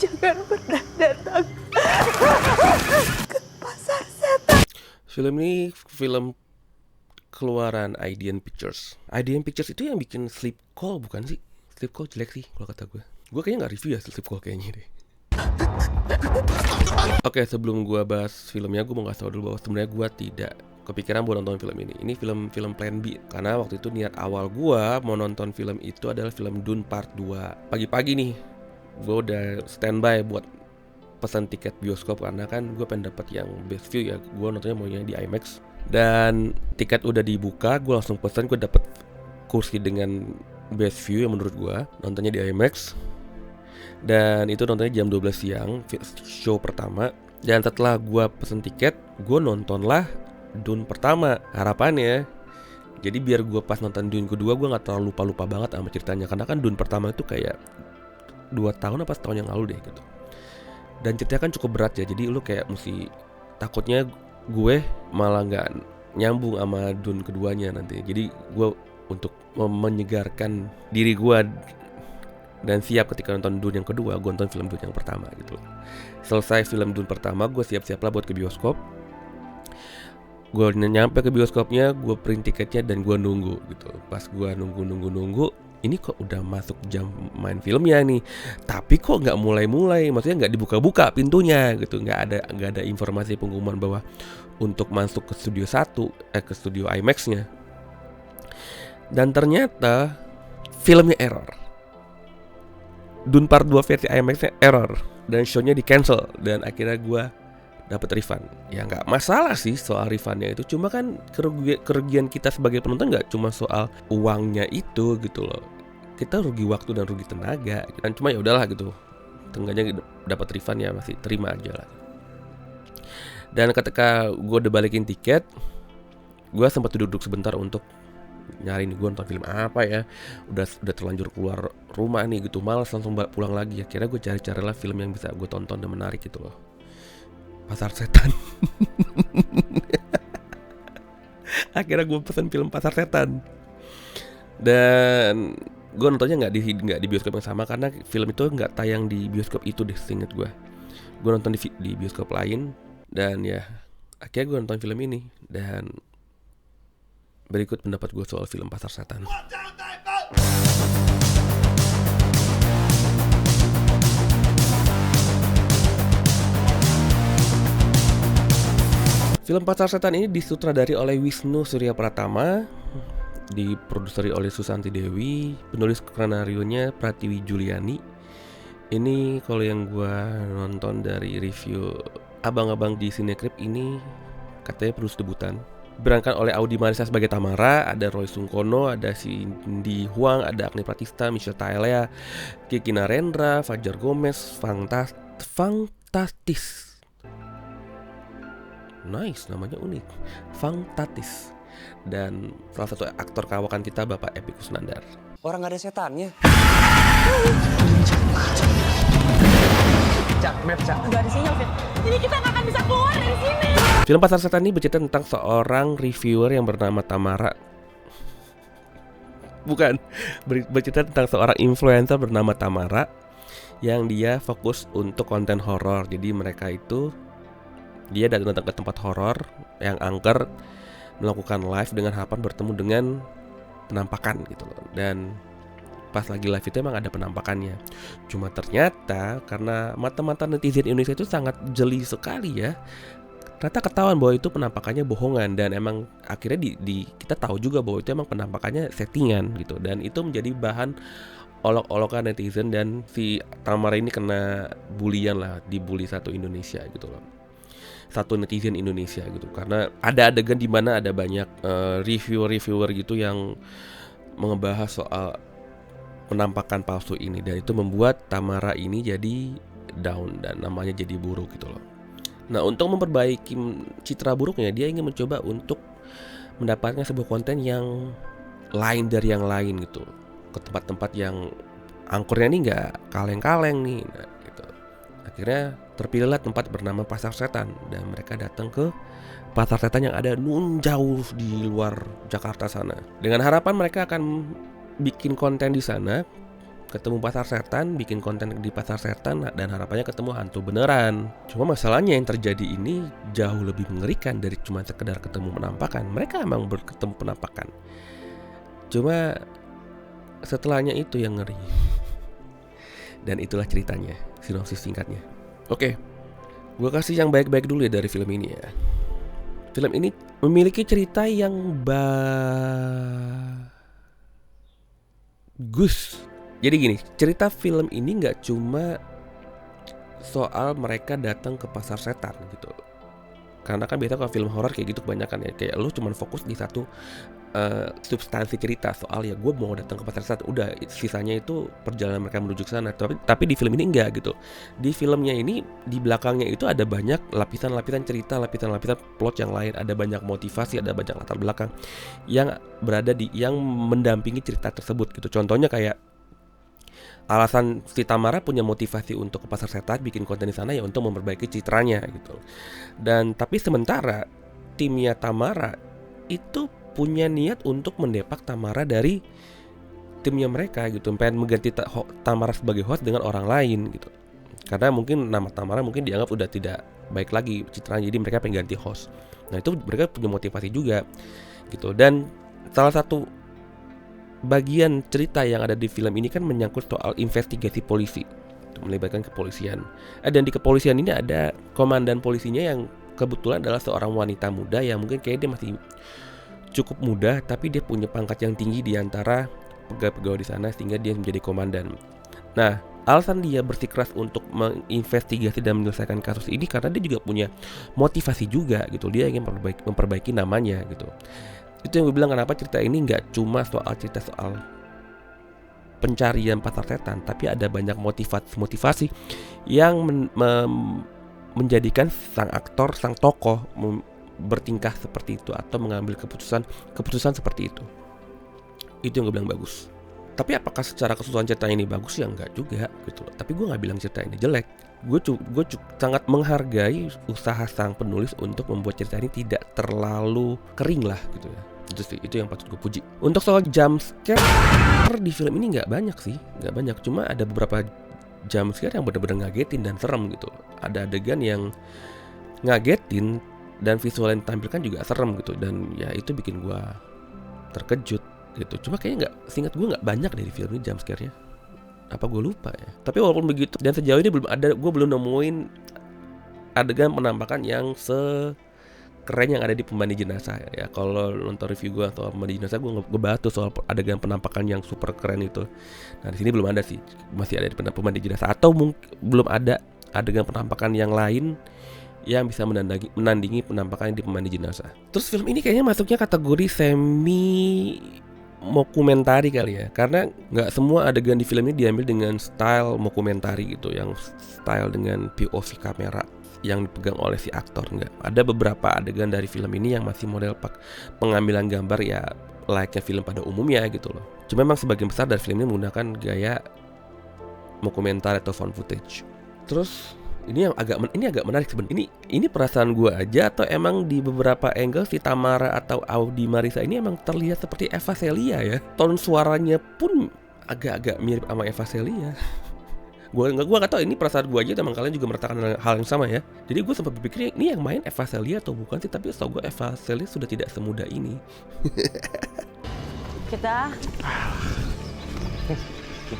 Jangan pernah datang ke pasar setan. Film ini film keluaran Idean Pictures. Idean Pictures itu yang bikin Sleep Call bukan sih? Sleep Call jelek sih kalau kata gue. Gue kayaknya nggak review ya Sleep Call kayaknya deh. Oke, sebelum gue bahas filmnya, gue mau ngasih tau dulu bahwa sebenarnya gue tidak kepikiran buat nonton film ini. Ini film Plan B. Karena waktu itu niat awal gue mau nonton film itu adalah film Dune Part 2. Pagi-pagi nih, gue udah standby buat pesan tiket bioskop karena kan gue pengen dapat yang best view ya. Gue nontonnya maunya di IMAX. Dan tiket udah dibuka, gue langsung pesan, gue dapet kursi dengan best view yang menurut gue. Nontonnya di IMAX. Dan itu nontonnya jam 12 siang, show pertama. Dan setelah gue pesen tiket, gue nontonlah Dune pertama. Harapannya jadi biar gue pas nonton Dune kedua, gue gak terlalu lupa-lupa banget sama ceritanya. Karena kan Dune pertama itu kayak 2 tahun apa setahun yang lalu deh gitu. Dan ceritanya kan cukup berat ya, jadi lu kayak mesti, takutnya gue malah gak nyambung sama Dune keduanya nanti. Jadi gue untuk menyegarkan diri gue dan siap ketika nonton Dune yang kedua, gue nonton film Dune yang pertama gitu. Selesai film Dune pertama, gue siap-siap lah buat ke bioskop. Gue nyampe ke bioskopnya, gue print tiketnya dan gue nunggu gitu. Pas gue nunggu, ini kok udah masuk jam main filmnya nih, tapi kok nggak mulai-mulai, maksudnya nggak dibuka-buka pintunya gitu, nggak ada informasi pengumuman bahwa untuk masuk ke studio ke studio IMAX-nya. Dan ternyata filmnya error. Dune Part 2 versi IMAX-nya error dan show-nya di cancel dan akhirnya gue dapat refund. Ya nggak masalah sih soal refundnya itu, cuma kan kerugian kita sebagai penonton nggak cuma soal uangnya itu gitu loh. Kita rugi waktu dan rugi tenaga. Dan cuma ya udahlah gitu. Tengahnya dapat refund ya masih terima aja lah. Dan ketika gue udah balikin tiket, gue sempat duduk sebentar untuk nyari nih gue nonton film apa ya. Udah terlanjur keluar rumah nih gitu, malas langsung pulang lagi. Akhirnya gue cari lah film yang bisa gue tonton dan menarik gitu loh. Pasar Setan. Akhirnya gue pesen film Pasar Setan. Dan gue nontonnya nggak di bioskop yang sama karena film itu nggak tayang di bioskop itu deh, seinget gue. Gue nonton di bioskop lain dan ya akhirnya gue nonton film ini. Dan berikut pendapat gue soal film Pasar Setan. Film Pasar Setan ini disutradari oleh Wisnu Surya Pratama, diproduseri oleh Susanti Dewi, penulis skenario-nya Pratiwi Juliani. Ini kalau yang gue nonton dari review abang-abang di Cinecrip ini katanya penulis debutan. Berangkat oleh Audi Marisa sebagai Tamara, ada Roy Sungkono, ada Cindy Huang, ada Agni Pratista, Michelle Taelea, Kiki Narendra, Fajar Gomez, Fangtastis. Nice, namanya unik, Fangtastis. Dan salah satu aktor kawakan kita Bapak Epy Kusnandar. Orang gak ada setannya. Gak ada sinyal, Fit. Ini kita gak akan bisa keluar dari sini. Film Pasar Setan ini bercerita tentang seorang reviewer yang bernama Tamara. Bukan, bercerita tentang seorang influencer bernama Tamara yang dia fokus untuk konten horor. Jadi dia datang ke tempat horor yang angker, melakukan live dengan harapan bertemu dengan penampakan gitu loh. Dan pas lagi live itu emang ada penampakannya. Cuma ternyata karena mata-mata netizen Indonesia itu sangat jeli sekali ya, ternyata ketahuan bahwa itu penampakannya bohongan. Dan emang akhirnya kita tahu juga bahwa itu emang penampakannya settingan gitu. Dan itu menjadi bahan olok-olokan netizen. Dan si Tamara ini kena bulian lah, dibully satu Indonesia gitu loh, satu netizen Indonesia gitu. Karena ada adegan di mana ada banyak reviewer gitu yang ngebahas soal penampakan palsu ini, dan itu membuat Tamara ini jadi down dan namanya jadi buruk gitu loh. Nah, untuk memperbaiki citra buruknya, dia ingin mencoba untuk mendapatkan sebuah konten yang lain dari yang lain gitu, ke tempat-tempat yang angkurnya nih nggak kaleng-kaleng nih. Nah, gitu. Akhirnya terpilihlah tempat bernama Pasar Setan, dan mereka datang ke Pasar Setan yang ada jauh di luar Jakarta sana, dengan harapan mereka akan bikin konten di sana ketemu pasar setan, bikin konten di pasar setan, dan harapannya ketemu hantu beneran. Cuma masalahnya yang terjadi ini jauh lebih mengerikan dari cuma sekedar ketemu penampakan. Mereka emang berketemu penampakan, cuma setelahnya itu yang ngeri. Dan itulah ceritanya, sinopsis singkatnya. Oke, gue kasih yang baik-baik dulu ya dari film ini ya. Film ini memiliki cerita yang bagus. Jadi gini, cerita film ini gak cuma soal mereka datang ke pasar setan gitu. Karena kan biasa kalau film horor kayak gitu kebanyakan ya, kayak lu cuma fokus di satu substansi cerita soal ya gue mau datang ke pasar setan, udah sisanya itu perjalanan mereka menuju ke sana. Tapi di film ini enggak gitu. Di filmnya ini di belakangnya itu ada banyak lapisan-lapisan cerita, lapisan-lapisan plot yang lain, ada banyak motivasi, ada banyak latar belakang yang berada yang mendampingi cerita tersebut gitu. Contohnya kayak alasan si Tamara punya motivasi untuk ke pasar setan, bikin konten di sana ya untuk memperbaiki citranya gitu. Dan tapi sementara timnya Tamara itu punya niat untuk mendepak Tamara dari timnya mereka gitu, pengen mengganti Tamara sebagai host dengan orang lain gitu. Karena mungkin nama Tamara mungkin dianggap udah tidak baik lagi citranya, jadi mereka pengen ganti host. Nah itu mereka punya motivasi juga gitu. Dan salah satu bagian cerita yang ada di film ini kan menyangkut soal investigasi polisi, melibatkan kepolisian. Dan di kepolisian ini ada komandan polisinya yang kebetulan adalah seorang wanita muda yang mungkin kayak dia masih cukup muda, tapi dia punya pangkat yang tinggi di antara pegawai-pegawai di sana sehingga dia menjadi komandan. Nah, alasan dia bersikeras untuk menginvestigasi dan menyelesaikan kasus ini karena dia juga punya motivasi juga gitu. Dia ingin memperbaiki namanya gitu. Itu yang gue bilang kenapa cerita ini nggak cuma cerita soal pencarian pasar setan, tapi ada banyak motivasi yang menjadikan sang aktor, sang tokoh bertingkah seperti itu atau mengambil keputusan seperti itu. Itu yang gue bilang bagus. Tapi apakah secara keseluruhan cerita ini bagus? Ya enggak juga gitu loh. Tapi gue nggak bilang cerita ini jelek. Gue sangat menghargai usaha sang penulis untuk membuat cerita ini tidak terlalu kering lah gitu ya. Itu yang patut gue puji. Untuk soal jump scare di film ini nggak banyak sih, nggak banyak. Cuma ada beberapa jump scare yang benar-benar ngagetin dan serem gitu. Ada adegan yang ngagetin dan visual yang ditampilkan juga serem gitu. Dan ya itu bikin gue terkejut gitu. Cuma kayaknya seingat gue nggak banyak dari film ini jump scare-nya. Apa gue lupa ya. Tapi walaupun begitu, dan sejauh ini gue belum nemuin adegan penampakan yang keren yang ada di Pemandi Jenazah ya. Kalau nonton review gue soal Pemandi Jenazah, gue bahas tuh soal adegan penampakan yang super keren itu. Nah di sini belum ada sih, masih ada di Pemandi Jenazah, atau mungkin belum ada adegan penampakan yang lain yang bisa menandingi penampakan di Pemandi Jenazah. Terus film ini kayaknya masuknya kategori semi mockumentary kali ya, karena nggak semua adegan di film ini diambil dengan style mockumentary gitu, yang style dengan POV kamera yang dipegang oleh si aktor. Enggak, ada beberapa adegan dari film ini yang masih model pengambilan gambar ya layaknya film pada umumnya gitu loh. Cuma memang sebagian besar dari film ini menggunakan gaya mockumentary atau found footage. Terus ini agak menarik sebenarnya. Ini perasaan gue aja atau emang di beberapa angle si Tamara atau Audi Marisa ini emang terlihat seperti Eva Celia ya. Tone suaranya pun agak-agak mirip sama Eva Celia. Gue gak tau ini perasaan gue aja, emang kalian juga merasakan hal yang sama ya. Jadi gue sempat berpikir ini yang main Eva Celia atau bukan sih. Tapi setahu gue Eva Celia sudah tidak semudah ini. Kita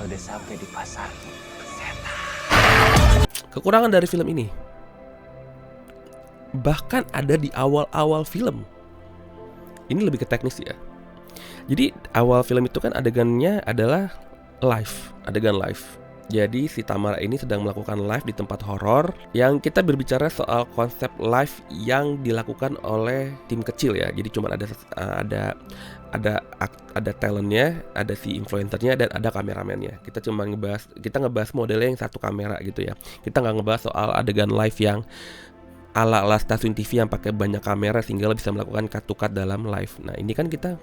udah sampai di pasar setan. Kekurangan dari film ini bahkan ada di awal-awal film. Ini lebih ke teknis ya. Jadi awal film itu kan adegannya adalah adegan live. Jadi si Tamara ini sedang melakukan live di tempat horor, yang kita berbicara soal konsep live yang dilakukan oleh tim kecil ya. Jadi cuma ada talentnya, ada si influencernya, dan ada kameramennya. Kita ngebahas modelnya yang satu kamera gitu ya. Kita nggak ngebahas soal adegan live yang ala stasiun TV yang pakai banyak kamera sehingga bisa melakukan cut to cut dalam live. Nah ini kan kita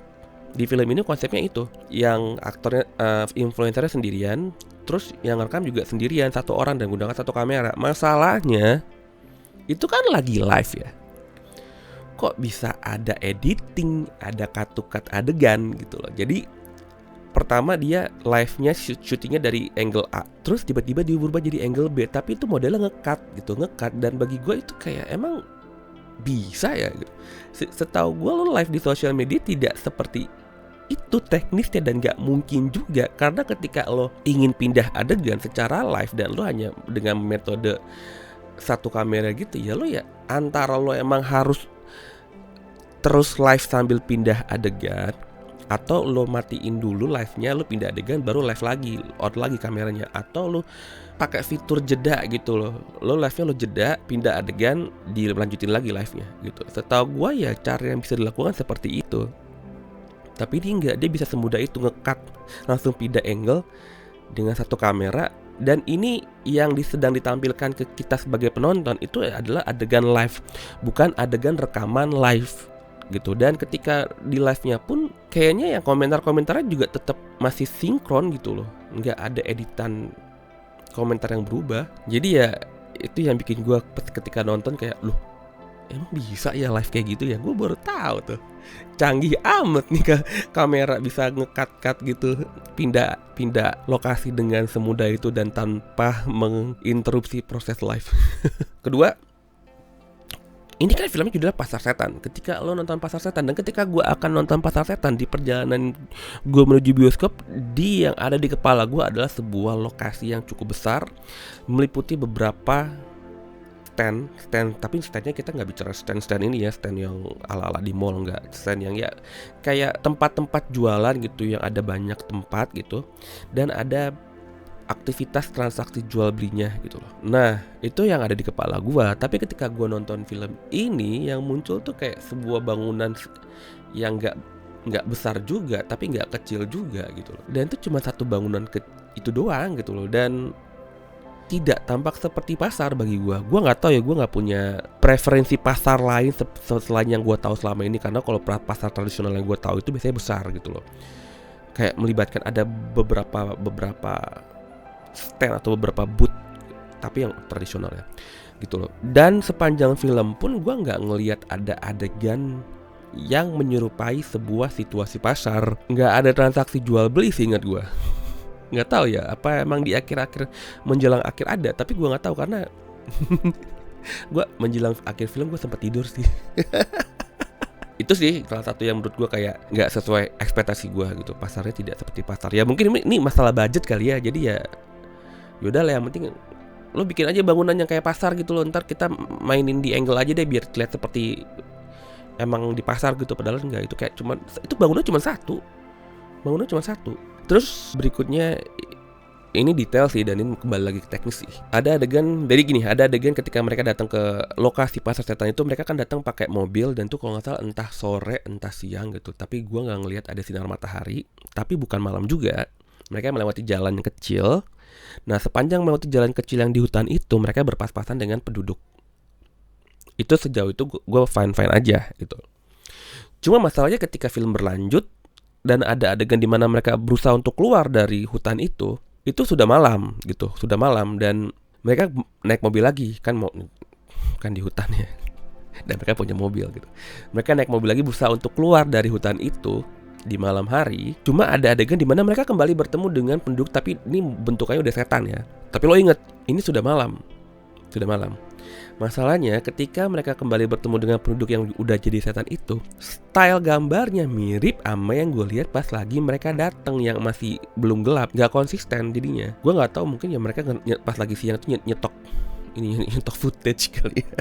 di film ini konsepnya itu, yang aktornya influencernya sendirian, terus yang rekam juga sendirian, satu orang dan gunakan satu kamera. Masalahnya itu kan lagi live ya, kok bisa ada editing, ada cut to cut adegan gitu loh. Jadi pertama dia live-nya syutingnya dari angle A, terus tiba-tiba dia berubah jadi angle B, tapi itu modelnya nge-cut gitu, dan bagi gue itu kayak emang bisa ya gitu. Setahu gue lo live di sosial media tidak seperti itu teknisnya, dan gak mungkin juga, karena ketika lo ingin pindah adegan secara live dan lo hanya dengan metode satu kamera gitu ya, lo ya antara lo emang harus terus live sambil pindah adegan, atau lo matiin dulu live-nya, lo pindah adegan baru live lagi, out lagi kameranya, atau lo pakai fitur jeda gitu loh. Lo live-nya lo jeda, pindah adegan, dilanjutin lagi live-nya gitu. Setahu gua ya cara yang bisa dilakukan seperti itu. Tapi ini enggak, dia bisa semudah itu nge-cut, langsung pindah angle dengan satu kamera. Dan ini yang sedang ditampilkan ke kita sebagai penonton itu adalah adegan live, bukan adegan rekaman live gitu. Dan ketika di live-nya pun kayaknya yang komentar-komentarnya juga tetap masih sinkron gitu loh, nggak ada editan komentar yang berubah. Jadi ya itu yang bikin gue ketika nonton kayak, loh emang bisa ya live kayak gitu ya? Gue baru tahu tuh, canggih amat nih kamera bisa nge-cut gitu, pindah lokasi dengan semudah itu dan tanpa menginterupsi proses live. Kedua, ini kan filmnya judulnya Pasar Setan. Ketika lo nonton Pasar Setan, dan ketika gue akan nonton Pasar Setan, di perjalanan gue menuju bioskop, yang ada di kepala gue adalah sebuah lokasi yang cukup besar, meliputi beberapa stand, tapi standnya kita nggak bicara stand ini ya, stand yang ala-ala di mall, nggak, stand yang ya kayak tempat-tempat jualan gitu, yang ada banyak tempat gitu, dan ada aktivitas transaksi jual belinya gitu loh. Nah itu yang ada di kepala gua. Tapi ketika gua nonton film ini, yang muncul tuh kayak sebuah bangunan yang nggak besar juga, tapi nggak kecil juga gitu loh. Dan itu cuma satu bangunan itu doang gitu loh. Dan tidak tampak seperti pasar bagi gua. Gua nggak tahu ya, gua nggak punya preferensi pasar lain selain yang gua tahu selama ini. Karena kalau pasar tradisional yang gua tahu itu biasanya besar gitu loh. Kayak melibatkan ada beberapa stand atau beberapa booth, tapi yang tradisional ya gitu loh. Dan sepanjang film pun gue nggak ngelihat ada adegan yang menyerupai sebuah situasi pasar. Nggak ada transaksi jual beli sih, ingat gue. Nggak tahu ya, apa emang di akhir-akhir menjelang akhir ada, tapi gue nggak tahu karena gue menjelang akhir film gue sempat tidur sih. Itu sih salah satu yang menurut gue kayak nggak sesuai ekspektasi gue gitu. Pasarnya tidak seperti pasar. Ya mungkin ini masalah budget kali ya. Jadi ya yaudah lah, yang penting lo bikin aja bangunan yang kayak pasar gitu loh. Ntar kita mainin di angle aja deh biar terlihat seperti emang di pasar gitu. Padahal enggak, itu kayak bangunannya cuma satu. Terus berikutnya ini detail sih, dan ini kembali lagi ke teknis sih. Ada adegan ketika mereka datang ke lokasi Pasar Setan itu, mereka kan datang pakai mobil, dan tuh kalau nggak salah entah sore entah siang gitu. Tapi gue nggak ngelihat ada sinar matahari, tapi bukan malam juga. Mereka melewati jalan yang kecil. Nah sepanjang melewati jalan kecil yang di hutan itu, mereka berpas-pasan dengan penduduk. Itu sejauh itu gue fine aja gitu. Cuma masalahnya ketika film berlanjut dan ada adegan di mana mereka berusaha untuk keluar dari hutan itu sudah malam gitu, dan mereka naik mobil lagi, kan di hutan ya, dan mereka punya mobil gitu. Mereka naik mobil lagi berusaha untuk keluar dari hutan itu di malam hari. Cuma ada adegan di mana mereka kembali bertemu dengan penduduk, tapi ini bentukannya udah setan ya. Tapi lo inget, ini sudah malam. Masalahnya ketika mereka kembali bertemu dengan penduduk yang udah jadi setan itu, style gambarnya mirip sama yang gue lihat pas lagi mereka datang yang masih belum gelap, nggak konsisten jadinya. Gue nggak tahu, mungkin ya mereka pas lagi siang itu nyetok footage kali ya.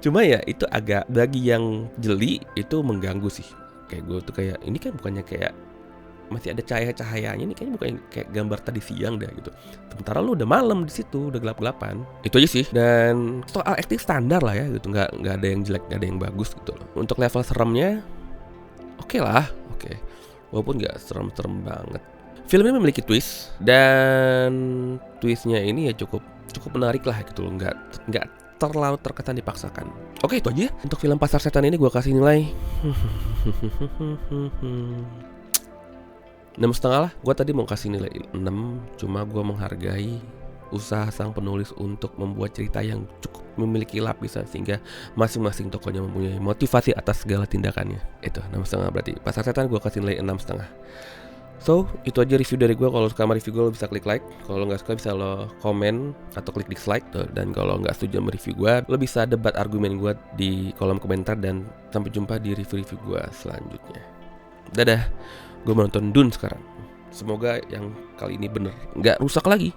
Cuma ya itu agak, bagi yang jeli itu mengganggu sih. Kayak gue tuh kayak, ini kan bukannya kayak masih ada cahaya-cahayanya, ini kayaknya bukan kayak gambar tadi siang dah gitu. Sementara lu udah malam di situ, udah gelap-gelapan. Itu aja sih. Dan soal acting standar lah ya gitu, nggak ada yang jelek, nggak ada yang bagus gitu loh. Untuk level seremnya oke lah, walaupun nggak serem-serem banget. Film ini memiliki twist, dan twistnya ini ya cukup menarik lah gitu loh, nggak terlalu terkesan dipaksakan. Oke, itu aja untuk film Pasar Setan ini. Gue kasih nilai 6,5 lah. Gue tadi mau kasih nilai 6, cuma gue menghargai usaha sang penulis untuk membuat cerita yang cukup memiliki lapisan, sehingga masing-masing tokohnya mempunyai motivasi atas segala tindakannya. Itu 6,5 berarti. Pasar Setan gue kasih nilai 6,5. So, itu aja review dari gue. Kalau suka sama review gue, lo bisa klik like. Kalau nggak suka bisa lo komen atau klik dislike. Dan kalau nggak setuju sama review gue, lo bisa debat argumen gue di kolom komentar. Dan sampai jumpa di review-review gue selanjutnya. Dadah, gue mau nonton Dune sekarang. Semoga yang kali ini bener nggak rusak lagi.